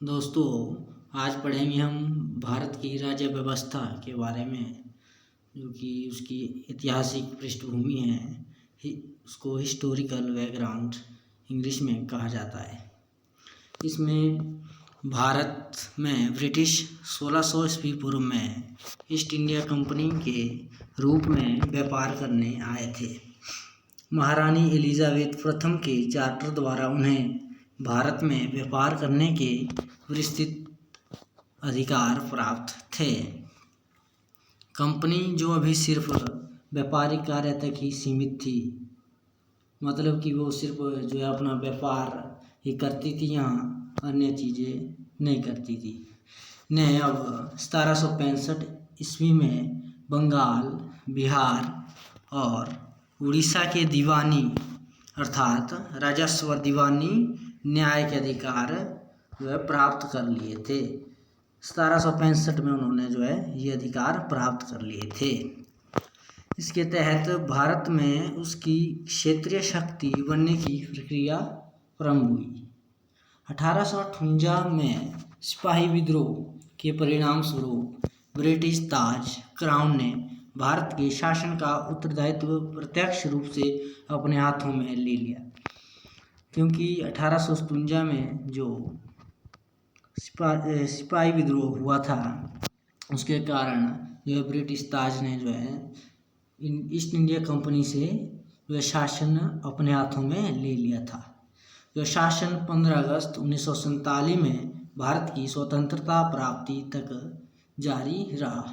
दोस्तों, आज पढ़ेंगे हम भारत की राज्य व्यवस्था के बारे में, जो कि उसकी ऐतिहासिक पृष्ठभूमि है। उसको हिस्टोरिकल बैकग्राउंड इंग्लिश में कहा जाता है। इसमें भारत में ब्रिटिश 1600 ईस्वी पूर्व में ईस्ट इंडिया कंपनी के रूप में व्यापार करने आए थे। महारानी एलिजाबेथ प्रथम के चार्टर द्वारा उन्हें भारत में व्यापार करने के विस्तृत अधिकार प्राप्त थे। कंपनी जो अभी सिर्फ व्यापारिक कार्य तक ही सीमित थी, मतलब कि वो सिर्फ जो है अपना व्यापार ही करती थी, यहाँ अन्य चीज़ें नहीं करती थी। ने अब 1765 ईस्वी में बंगाल, बिहार और उड़ीसा के दीवानी अर्थात राजस्व दीवानी न्याय के अधिकार जो है प्राप्त कर लिए थे। 1765 में उन्होंने जो है ये अधिकार प्राप्त कर लिए थे। इसके तहत भारत में उसकी क्षेत्रीय शक्ति बनने की प्रक्रिया प्रारंभ हुई। 1858 में सिपाही विद्रोह के परिणाम स्वरूप ब्रिटिश ताज क्राउन ने भारत के शासन का उत्तरदायित्व प्रत्यक्ष रूप से अपने हाथों में ले लिया, क्योंकि 1857 में जो सिपाही विद्रोह हुआ था, उसके कारण जो है ब्रिटिश ताज ने जो है ईस्ट इंडिया कंपनी से जो है शासन अपने हाथों में ले लिया था। जो शासन 15 अगस्त 1947 में भारत की स्वतंत्रता प्राप्ति तक जारी रहा।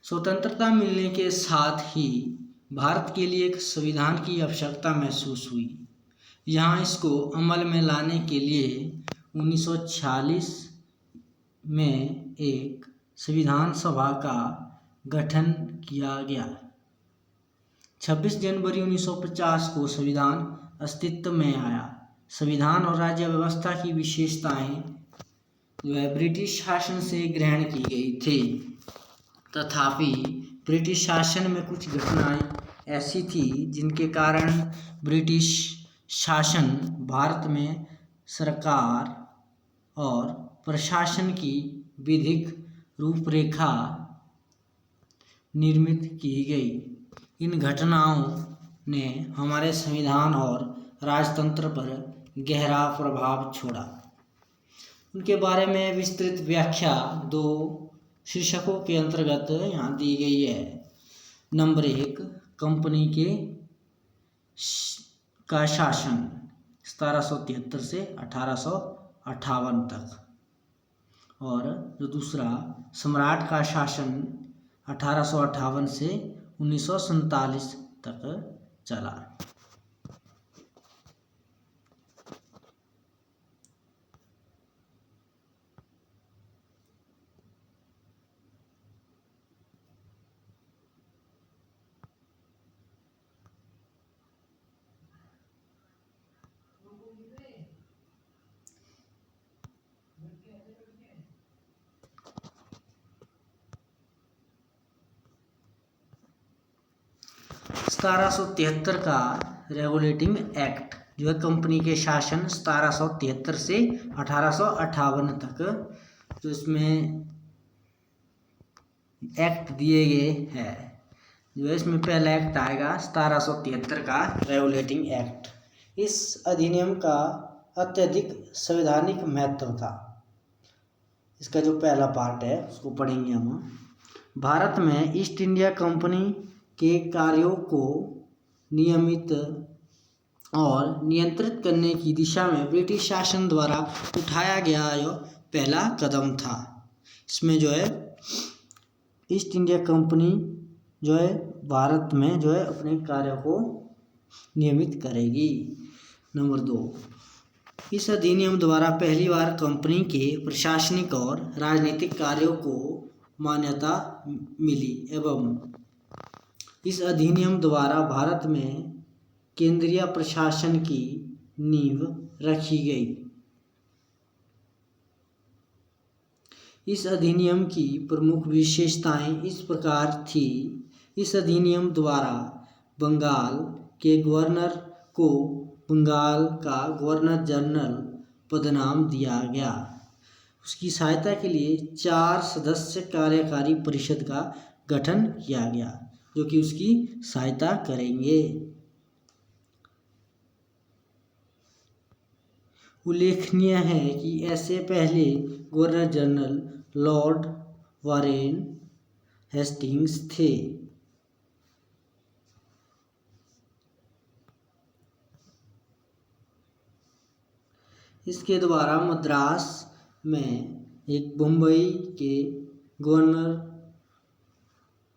स्वतंत्रता मिलने के साथ ही भारत के लिए एक संविधान की आवश्यकता महसूस हुई। यहाँ इसको अमल में लाने के लिए 1946 में एक संविधान सभा का गठन किया गया। 26 जनवरी 1950 को संविधान अस्तित्व में आया। संविधान और राज्य व्यवस्था की विशेषताएं जो है ब्रिटिश शासन से ग्रहण की गई थी, तथापि ब्रिटिश शासन में कुछ घटनाएं ऐसी थी जिनके कारण ब्रिटिश शासन भारत में सरकार और प्रशासन की विधिक रूपरेखा निर्मित की गई। इन घटनाओं ने हमारे संविधान और राजतंत्र पर गहरा प्रभाव छोड़ा। उनके बारे में विस्तृत व्याख्या 2 शीर्षकों के अंतर्गत यहाँ दी गई है। नंबर 1, कंपनी का शासन 1773 से 1858 तक, और जो दूसरा सम्राट का शासन 1858 से 1947 तक चला। सतारह सौ 73 का रेगुलेटिंग एक्ट जो है कंपनी के शासन 1773 से 1858 तक, तो इसमें एक्ट दिए गए हैं। जो है इसमें पहला एक्ट आएगा 1773 का रेगुलेटिंग एक्ट। इस अधिनियम का अत्यधिक संवैधानिक महत्व था। इसका जो पहला पार्ट है उसको पढ़ेंगे हम। भारत में ईस्ट इंडिया कंपनी के कार्यों को नियमित और नियंत्रित करने की दिशा में ब्रिटिश शासन द्वारा उठाया गया यह पहला कदम था। इसमें जो है ईस्ट इंडिया कंपनी जो है भारत में जो है अपने कार्यों को नियमित करेगी। नंबर 2, इस अधिनियम द्वारा पहली बार कंपनी के प्रशासनिक और राजनीतिक कार्यों को मान्यता मिली एवं इस अधिनियम द्वारा भारत में केंद्रीय प्रशासन की नींव रखी गई। इस अधिनियम की प्रमुख विशेषताएं इस प्रकार थी। इस अधिनियम द्वारा बंगाल के गवर्नर को बंगाल का गवर्नर जनरल पदनाम दिया गया। उसकी सहायता के लिए 4 सदस्य कार्यकारी परिषद का गठन किया गया जो कि उसकी सहायता करेंगे। उल्लेखनीय है कि ऐसे पहले governor general Lord Warren Hastings थे। इसके द्वारा मद्रास में एक बम्बई के गवर्नर,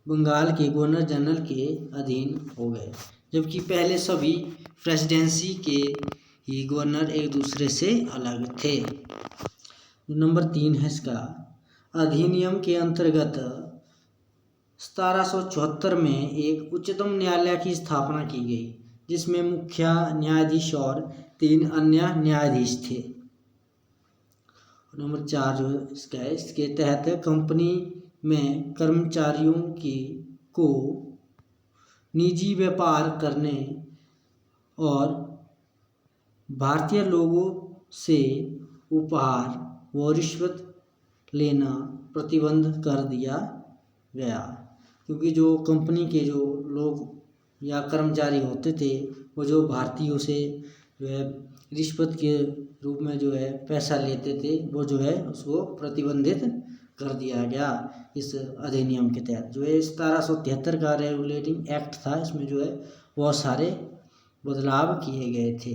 बंगाल के गवर्नर जनरल के अधीन हो गए, जबकि पहले सभी प्रेसिडेंसी के ही गवर्नर एक दूसरे से अलग थे। नंबर 3 है इसका, अधिनियम के अंतर्गत 1774 में एक उच्चतम न्यायालय की स्थापना की गई जिसमें मुख्य न्यायाधीश और 3 अन्य न्यायाधीश थे। नंबर 4 जो इसका है, इसके तहत कंपनी में कर्मचारियों को निजी व्यापार करने और भारतीय लोगों से उपहार व रिश्वत लेना प्रतिबंध कर दिया गया, क्योंकि जो कंपनी के जो लोग या कर्मचारी होते थे वो जो भारतीयों से जो है रिश्वत के रूप में जो है पैसा लेते थे, वो जो है उसको प्रतिबंधित कर दिया गया इस अधिनियम के तहत। जो है 1773 का रेगुलेटिंग एक्ट था, इसमें जो है बहुत सारे बदलाव किए गए थे।